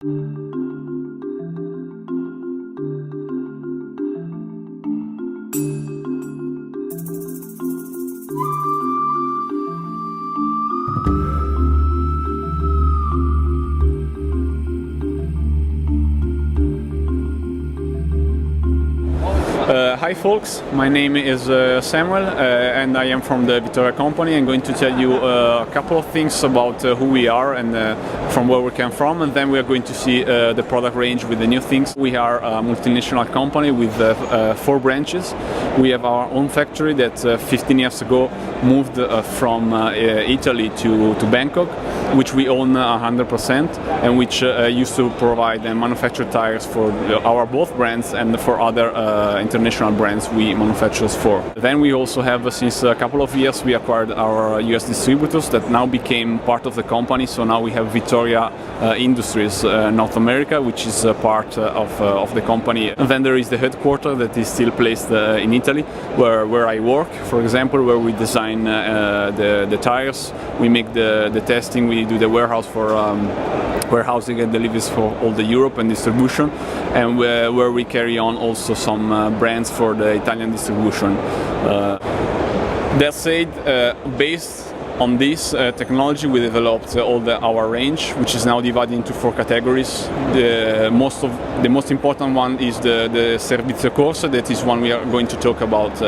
Hi folks, my name is Samuel and I am from the Vittoria company. I'm going to tell you a couple of things about who we are and from where we came from, and then we are going to see the product range with the new things. We are a multinational company with 4 branches. We have our own factory that 15 years ago moved from Italy to Bangkok, which we own 100% and which used to provide and manufacture tires for our both brands and for other international brands we manufacture for. Then we also have, since a couple of years, we acquired our US distributors that now became part of the company. So now we have Vittoria Industries North America, which is part of the company. And then there is the headquarters that is still placed in Italy, where I work, for example, where we design the tires, we make the testing, we do the warehouse for warehousing and deliveries for all the Europe and distribution, and where we carry on also some brands for the Italian distribution. That said, based on this technology, we developed our range, which is now divided into 4 categories. The most important one is the Servizio Corsa. That is one we are going to talk about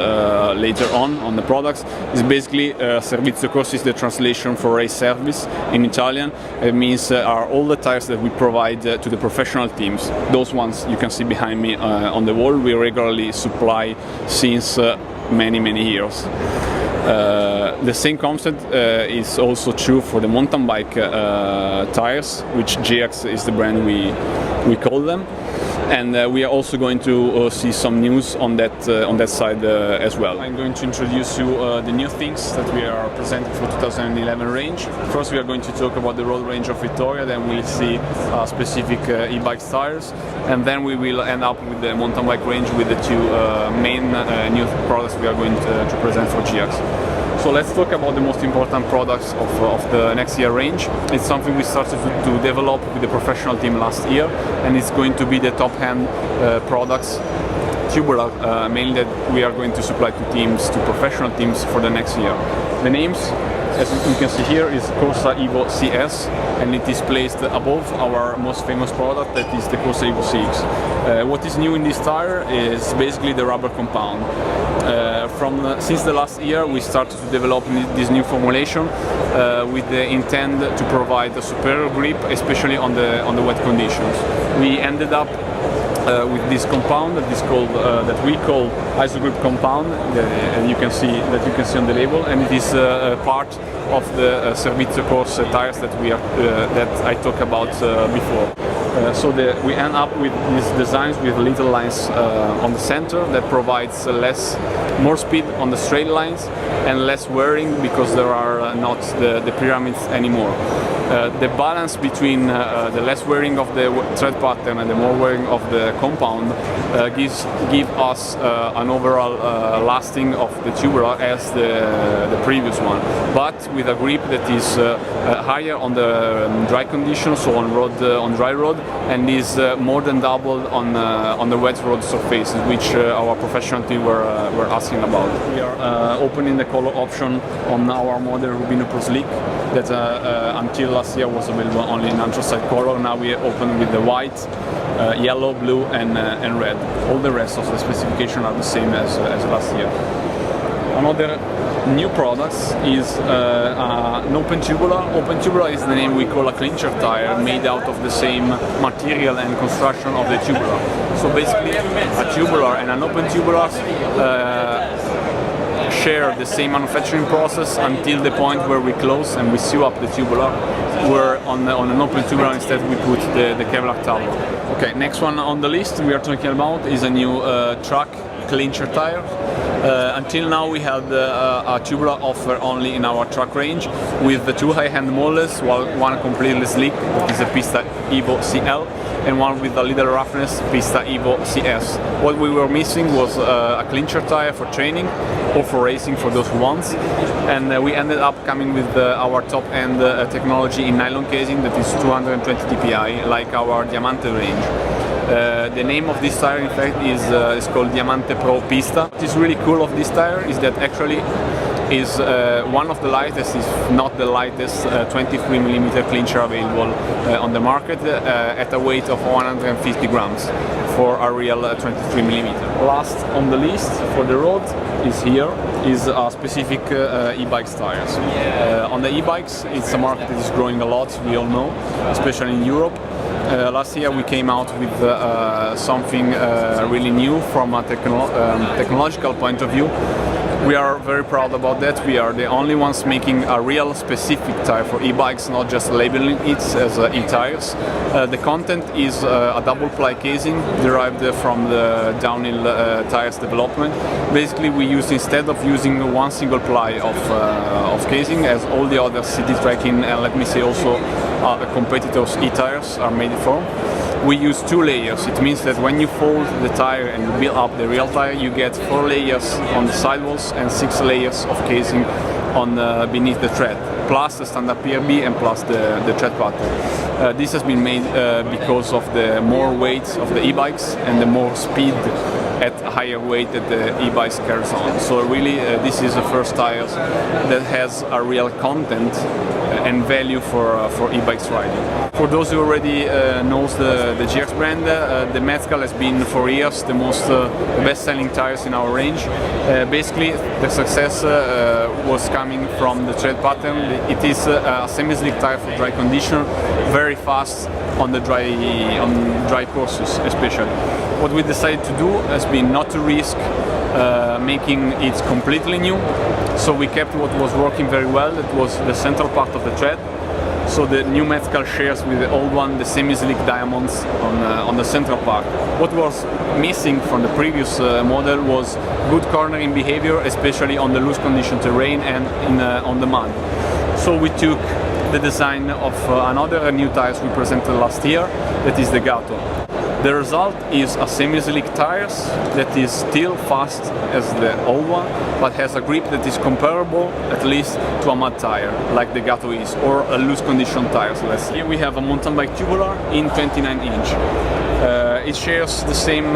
later on the products. It's basically Servizio Corsa is the translation for race service in Italian. It means are all the tires that we provide to the professional teams. Those ones you can see behind me on the wall. We regularly supply since many years. The same concept is also true for the mountain bike tires, which GX is the brand we call them, and we are also going to see some news on that side as well. I'm going to introduce you the new things that we are presenting for 2011 range. First, we are going to talk about the road range of Vittoria, then we'll see specific e-bike tires, and then we will end up with the mountain bike range with the 2 main new products we are going to present for GX. So let's talk about the most important products of the next year range. It's something we started to develop with the professional team last year, and it's going to be the top-end products, tubular, mainly that we are going to supply to teams, to professional teams for the next year. The names, as you can see here, is Corsa Evo CS, and it is placed above our most famous product, that is the Corsa Evo CX. What is new in this tire is basically the rubber compound. Since the last year, we started to develop this new formulation with the intent to provide a superior grip, especially on the wet conditions. We ended up with this compound that we call isogrip compound. You can see on the label, and it is part of the Servizio Corsa tires that I talked about before. So we end up with these designs with little lines on the center that provides more speed on the straight lines and less wearing, because there are not the pyramids anymore. The balance between the less wearing of the tread pattern and the more wearing of the compound give us an overall lasting of the tubular as the previous one, but with a grip that is higher on the dry conditions, so on dry road, and is more than doubled on the wet road surfaces, which our professional team were asking about. We are opening the color option on our model Rubino Pro Slick that until last year was available only in anthracite color. Now we open with the white, yellow, blue and red. All the rest of the specification are the same as last year. Another new products is an open tubular. Open tubular is the name we call a clincher tire, made out of the same material and construction of the tubular. So basically a tubular and an open tubular share the same manufacturing process until the point where we close and we sew up the tubular, where on an open tubular instead we put the Kevlar towel. Okay, next one on the list we are talking about is a new track clincher tire. Until now we had a tubular offer only in our truck range with the two high-end models, while one completely slick, that is a Pista Evo CL, and one with a little roughness, Pista Evo CS. What we were missing was a clincher tire for training or for racing for those ones, and we ended up coming with our top-end technology in nylon casing that is 220 dpi, like our Diamante range. The name of this tire in fact is called Diamante Pro Pista. What is really cool of this tire is that actually is one of the lightest, if not the lightest, 23mm clincher available on the market at a weight of 150 grams for a real 23mm. Last on the list for the road is a specific e-bikes tires. On the e-bikes, it's a market that is growing a lot, we all know, especially in Europe. Last year we came out with something really new from a technological point of view. We are very proud about that. We are the only ones making a real specific tire for e-bikes, not just labeling it as e-tires. The content is a double ply casing derived from the downhill tires development. Basically we use, instead of using one single ply of casing as all the other city trekking and let me say also competitors e-tires are made from, we use 2 layers. It means that when you fold the tire and you build up the real tire, you get 4 layers on the sidewalls and 6 layers of casing on beneath the tread, plus the standard PRB and plus the tread pattern. This has been made because of the more weight of the e-bikes and the more speed at a higher weight that the e-bikes carries on. So really this is the first tire that has a real content and value for e-bikes riding. For those who already knows the GX brand, the Mezcal has been for years the best-selling tires in our range. Basically the success was coming from the tread pattern. It is a semi-slick tire for dry condition, very fast on the dry courses especially. What we decided to do has been not to risk making it completely new, so we kept what was working very well, that was the central part of the tread. So the new Mezcal shares with the old one the semi-slick diamonds on the central part. What was missing from the previous model was good cornering behavior, especially on the loose condition terrain and on the mud. So we took the design of another new tires we presented last year, that is the Gatto. The result is a semi-slick tires that is still fast as the old one, but has a grip that is comparable at least to a mud tire, like the Gatto is, or a loose condition tires. Here we have a mountain bike tubular in 29 inch. It shares the same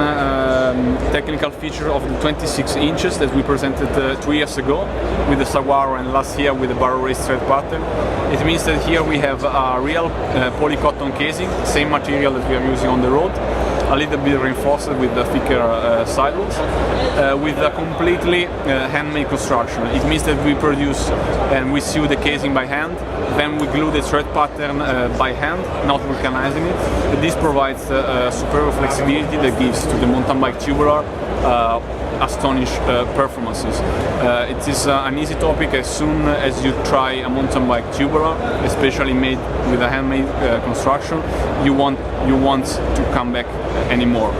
technical feature of the 26 inches that we presented 2 years ago with the Saguaro and last year with the Barrow Race tread pattern. It means that here we have a real polycotton casing, same material that we are using on the road, a little bit reinforced with the thicker sidewalls, with a completely handmade construction. It means that we produce and we sew the casing by hand, then we glue the tread pattern by hand, not vulcanizing it. This provides superior flexibility that gives to the mountain bike tubular astonishing performances. It is an easy topic. As soon as you try a mountain bike tubular, especially made with a handmade construction, you want to come back anymore.